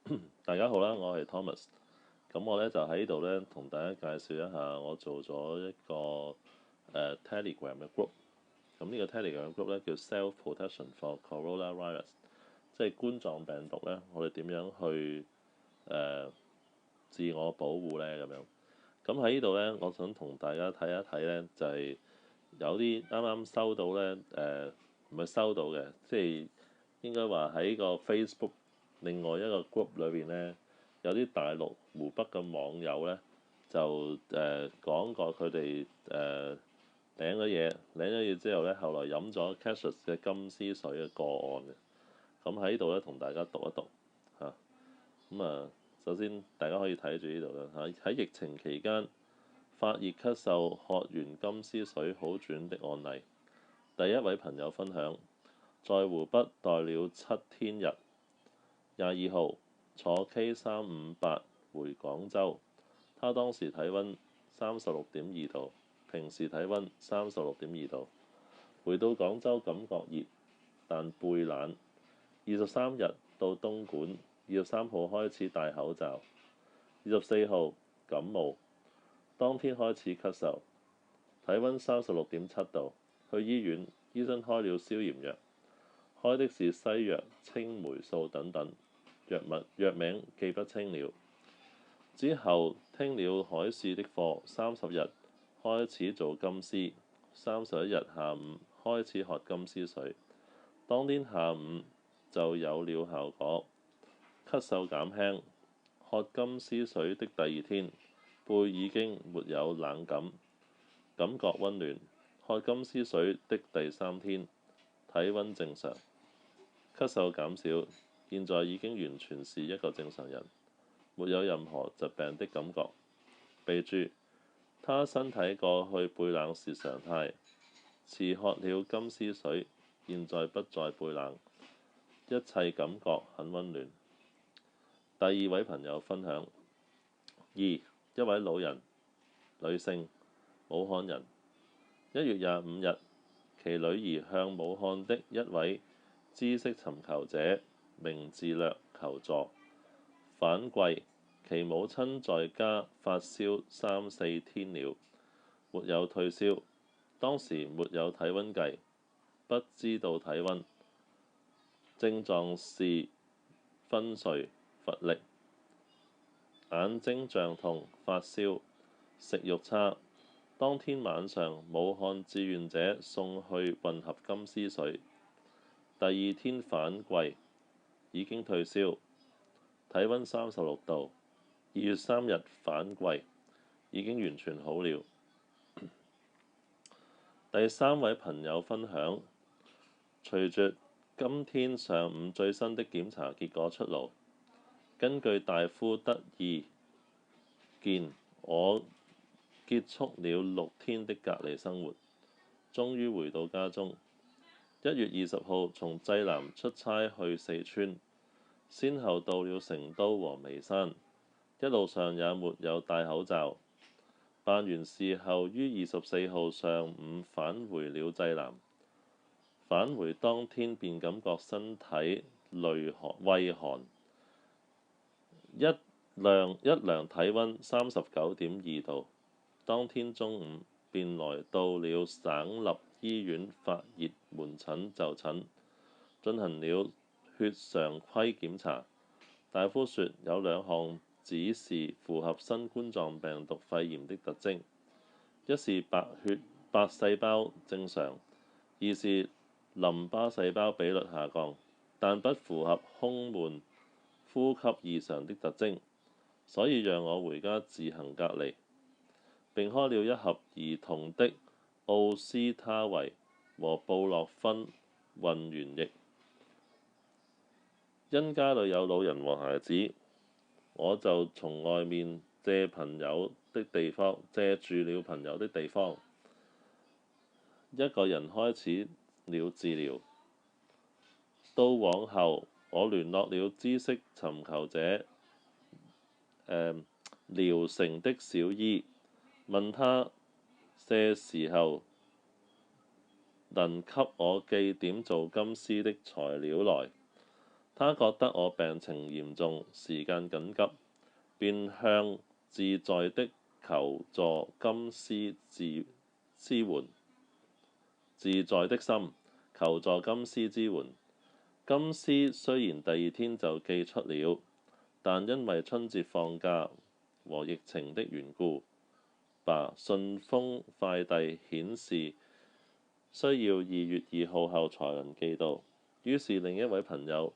大家好啦，我係 Thomas。咁我咧就喺度咧同大家介紹一下，我做咗一個Telegram 嘅 group。咁呢個 Telegram 嘅 group 咧叫 Self Protection for Coronavirus，即係冠狀病毒咧，我哋點樣去自我保護咧咁樣。咁喺呢度咧，我想同大家睇一睇咧，就係有啲啱啱收到咧，唔係收到嘅，即係應該話喺個 Facebook 另外一個 group 裏邊咧，有啲大陸湖北嘅網友咧就講過佢哋領咗嘢之後咧，後來飲咗 Cassius 嘅金絲水嘅個案嘅。咁喺度咧同大家讀一讀嚇。首先大家可以睇住呢度啦嚇，喺疫情期間發熱咳嗽喝完金絲水好轉的案例。第一位朋友分享，在湖北待了7天日，22號坐 K358回廣州，他當時體温36.2度，平時體温36.2度。回到廣州感覺熱，但背冷。23日到東莞，23號開始戴口罩。24號感冒，當天開始咳嗽，體温36.7度，去醫院，醫生開了消炎藥，開的是西藥、青霉素等等，藥名記不清了。之後聽了海事的課，30日開始做金絲，31日下午開始喝金絲水，當天下午就有了效果，咳嗽減輕。喝金絲水的第二天，背已經沒有冷感，感覺温暖。喝金絲水的第3天，體温正常，咳嗽減少，現在已經完全是一個正常人，沒有任何疾病的感覺。備註：他身體過去背冷是常態，遲喝了金絲水，現在不再背冷，一切感覺很温暖。第二位朋友分享：一位老人，女性，武漢人。1月25日，其女兒向武漢的一位知識尋求者名字略求助，反饋其母親在家發燒3、4天了，沒有退燒，當時沒有體温計，不知道體温，症狀是昏睡、乏力、眼睛脹痛、發燒、食慾差。當天晚上，武漢志願者送去混合金絲水。第二天反饋，已經退燒，體温36度。2月3日反饋，已經完全好了。第三位朋友分享，隨着今天上午最新的檢查結果出爐，根據大夫得意見，我結束了6天的隔離生活，終於回到家中。1月20號從濟南出差去四川，先後到了成都和眉山，一路上也沒有戴口罩。辦完事後於24號上午返回了濟南，返回當天便感覺身體畏寒，一量體温39.2度。當天中午便來到了省立醫院發熱門診就診，進行了血常規檢查。大夫說有2項指示符合新冠狀病毒肺炎的特徵，一是白細胞正常，二是淋巴細胞比率下降，但不符合胸悶、呼吸異常的特徵，所以讓我回家自行隔離。並開了1盒兒童的奧司他韋和布洛芬混原液。因家裏有老人和孩子，我就從外面借住了朋友的地方，一個人開始了治療。到往後，我聯絡了知識尋求者聊城的小醫，問他些時候能給我寄點做金絲的材料來。他覺得我病情嚴重，時間緊急，便向自在的求助金師支援。自在的心求助金師支援。金師雖然第二天就寄出了，但因為春節放假和疫情的緣故，順豐快遞顯示需要2月2號後才能寄到。於是另一位朋友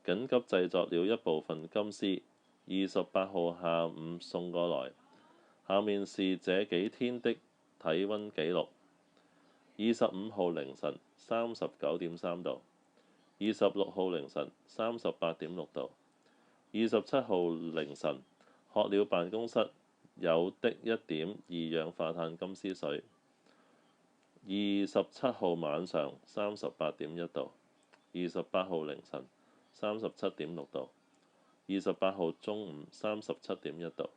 緊急製作了一部分金絲，28號下午送過來。下面是這幾天的體温記錄：25號凌晨39.3度，26號凌晨38.6度，27號凌晨喝了辦公室有的1點二氧化碳金絲水，27號晚上38.1度，28號凌晨37.6度，28號中午37.1度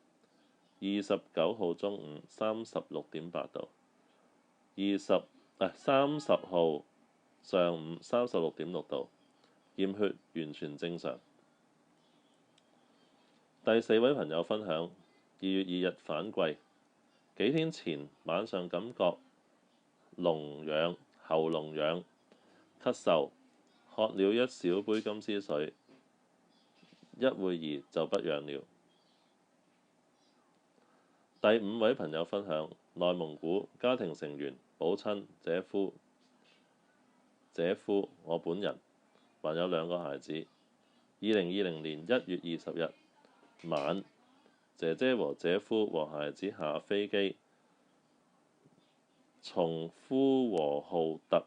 ，29號中午36.8度，30號上午36.6度，驗血完全正常。第4位朋友分享：2月2日反季，幾天前晚上感覺聾癢、喉嚨癢、咳嗽，喝了1小杯金絲水，一會兒就不癢了。第5位朋友分享：內蒙古家庭成員、母親、姐夫，我本人，還有2個孩子。2020年1月20日晚，姐姐和姐夫和孩子下飛機，從呼和浩特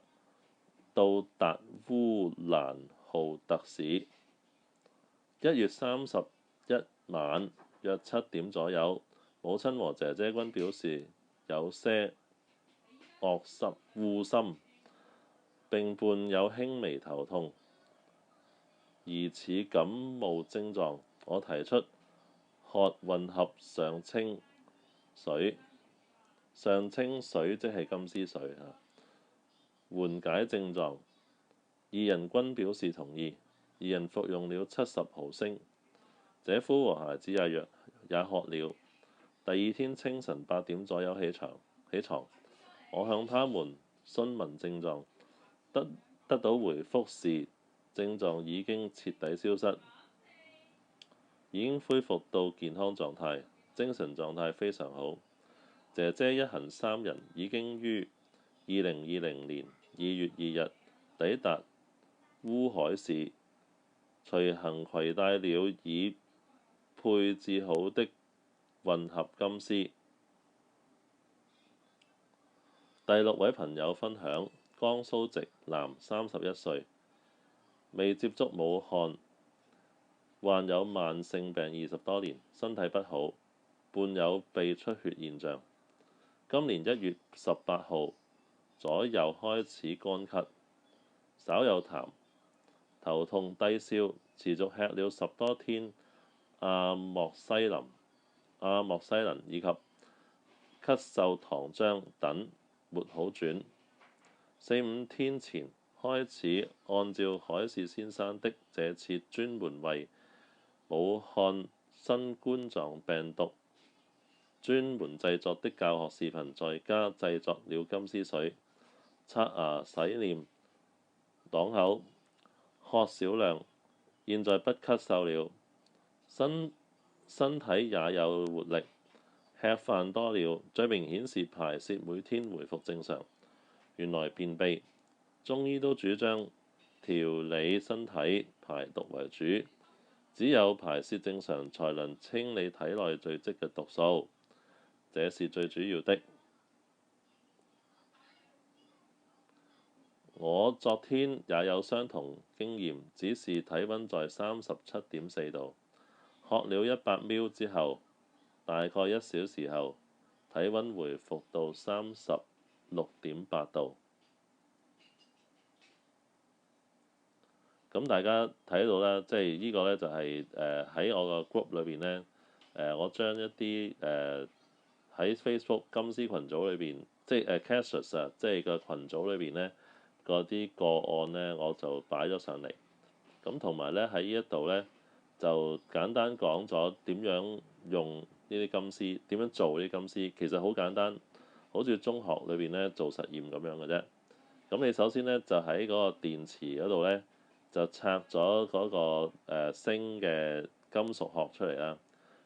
到達烏蘭浩特市。1月31晚約7點左右，母親和姐姐均表示有些惡心，並伴有輕微頭痛，疑似感冒症狀。我提出喝混合上清水，上清水即係金絲水緩解症狀。2人均表示同意，2人服用了70毫升。姐夫和孩子也喝了。第二天清晨8點左右起床，我向他們詢問症狀，得到回覆是症狀已經徹底消失，已經恢復到健康狀態，精神狀態非常好。姐姐一行3人已經於2020年2月2日抵達烏海市，隨行攜帶了已配置好的混合金絲。第6位朋友分享：江蘇籍男31歲，未接觸武漢，患有慢性病20多年，身體不好，伴有鼻出血現象。今年1月18號左右開始乾咳，稍有痰，頭痛低燒，持續吃了10多天阿莫西林以及咳嗽糖漿等，沒好轉。4、5天前開始按照海市先生的這次專門為武漢新冠狀病毒專門製作的教學視頻，在家製作了金絲水，刷牙洗臉擋口，喝少量，現在不咳嗽了，身體也有活力，吃飯多了，最明顯是排泄每天回復正常。原來便秘，中醫都主張調理身體排毒為主，只有排泄正常才能清理體內聚積嘅毒素，這是最主要的。我昨天也有相同經驗，只是體温在37.4度，喝了100 ml 之後，大概1小時後，體温回復到36.8度。咁大家睇到啦，即係呢個呢，就係喺我個 group 裏邊呢，我將一啲喺 Facebook 金絲群組裏邊，即係Cassius 啊，即係個群組裏邊呢嗰啲個案呢，我就擺咗上嚟。咁同埋咧喺呢一度咧就簡單講咗點樣用呢啲金絲，點樣做呢啲金絲，其實好簡單，好似中學裏邊咧做實驗咁樣嘅啫。咁你首先咧就喺嗰個電池嗰度咧就拆咗嗰個鋅嘅金屬殼出嚟啦，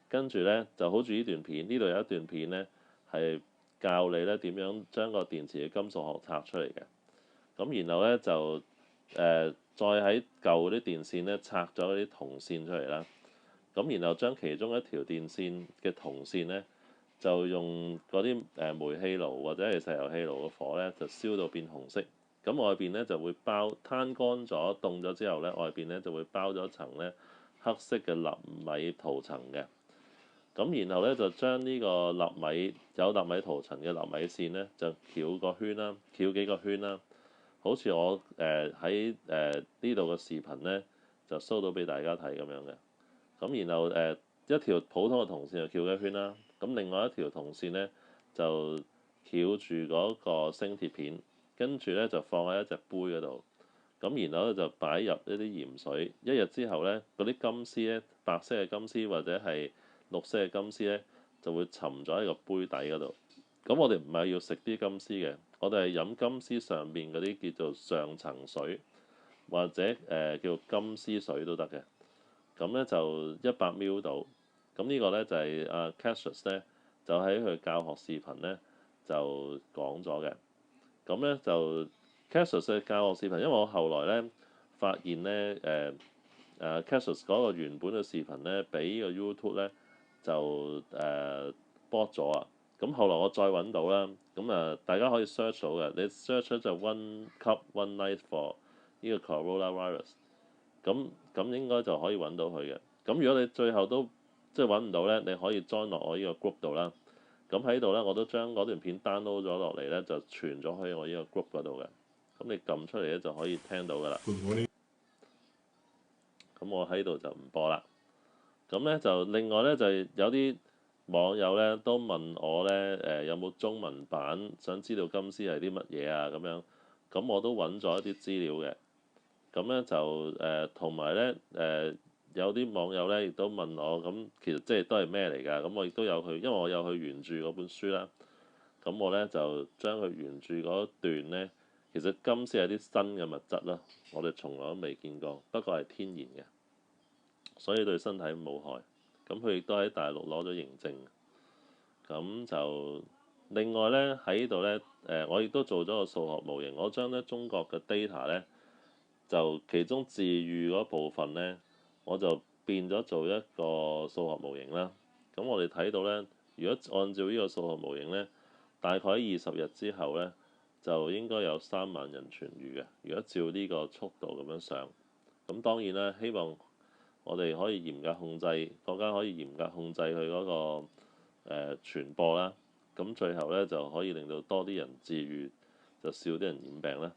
跟住咧就好似呢段片，呢度有一段片咧係教你咧點樣將個電池嘅金屬殼拆出嚟嘅。咁然後咧就再喺舊啲電線咧拆咗啲銅線出嚟啦。咁然後將其中一條電線嘅銅線咧就用嗰啲煤氣爐或者係石油氣爐嘅火咧就燒到變紅色。咁外邊咧就會攤乾咗凍咗之後咧，外邊咧就會包咗層咧黑色嘅納米塗層嘅。咁然後咧就將呢個有納米塗層嘅納米線咧就繞個圈啦，繞幾個圈啦。好似我喺呢度嘅視頻咧就 show 到俾大家睇咁樣嘅。咁然後一條普通嘅銅線就繞一圈啦。咁另外一條銅線咧就繞住嗰個鋅鐵片，跟住咧就放喺一隻杯嗰度。咁然後咧就擺入一啲鹽水，一日之後咧嗰啲金絲咧，白色嘅金絲或者係綠色嘅金絲咧就會沉咗喺個杯底嗰度。咁我哋唔係要食啲金絲嘅，我哋係飲金絲上邊嗰啲叫做上層水，或者叫做金絲水都得嘅。咁咧就100ml度。咁呢個咧就係阿 Cassius 咧就喺佢教學視頻咧就講咗嘅。咁咧就 Cassius 嘅教學視頻，因為我後來咧發現咧Cassius 嗰個原本嘅視頻咧俾呢個 YouTube 咧就block 咗啊。咁後來我再揾到啦，咁大家可以 search 到嘅，你 search 就 One Cup One Night for 呢個 Coronavirus，咁應該就可以揾到佢嘅。咁如果你最後都即係揾唔到咧，你可以 join 落我呢個 group 度啦。咁喺度咧，我都將嗰段片 download 咗落嚟咧，就傳咗去我呢個 group 嗰度嘅。咁你撳出嚟咧就可以聽到㗎啦。咁我喺度就唔播啦。咁咧就另外咧就係有啲網友咧都問我咧有冇中文版，想知道金絲係啲乜嘢啊咁樣。咁我都揾咗一啲資料嘅。咁咧就同埋咧有啲網友咧亦都問我，咁其實即係都係咩嚟㗎？咁我亦都有去，因為我有去原著嗰本書啦。咁我咧就將佢原著嗰段咧，其實金絲係啲新嘅物質啦，我哋從來都未見過，不過係天然嘅，所以對身體冇害。咁佢亦都喺大陸攞咗認證。咁就另外咧喺呢度咧我亦都做咗個數學模型，我將咧中國嘅 data 咧就其中治癒嗰部分咧，我就變咗做一個數學模型啦。咁我哋睇到咧，如果按照呢個數學模型咧，大概喺20日之後咧，就應該有3萬人痊癒嘅。如果照呢個速度咁樣上，咁當然啦，希望我哋可以嚴格控制，國家可以嚴格控制佢嗰個傳播啦。咁最後咧就可以令到多啲人治癒，就少啲人染病啦。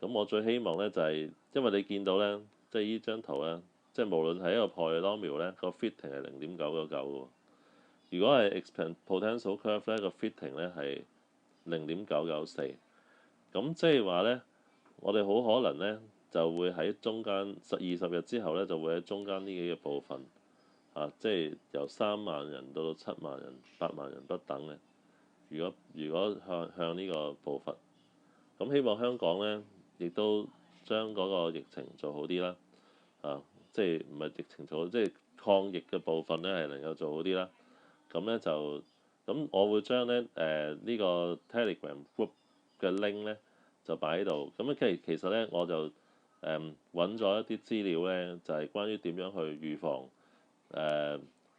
咁我最希望咧就係，因為你見到咧，即係呢張圖咧，即係無論係一個 polynomial 咧，個 fitting 係0.999喎。如果係 exponential curve 咧，個 fitting 咧係0.994。咁即係話咧，我哋好可能咧就會喺中間20日之後咧，就會喺中間呢幾個部分即係由3萬人到7萬人、8萬人不等嘅。如果向呢個步伐，咁希望香港咧亦都將嗰個疫情做好啲啦。即係唔係疫情做好，即係抗疫嘅部分咧係能夠做好啲啦。咁咧就我會將咧呢個 Telegram group 嘅 link 咧就擺喺度。咁其實咧我就揾咗一啲資料咧，就係關於點樣去預防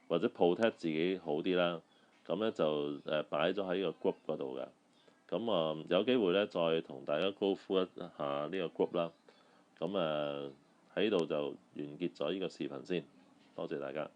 或者 protect 自己好啲啦。咁咧就擺咗喺呢個 group 嗰度嘅。咁有機會咧再同大家 go through 一下呢個 group 啦。咁喺度就完結咗呢個視頻先，多謝大家。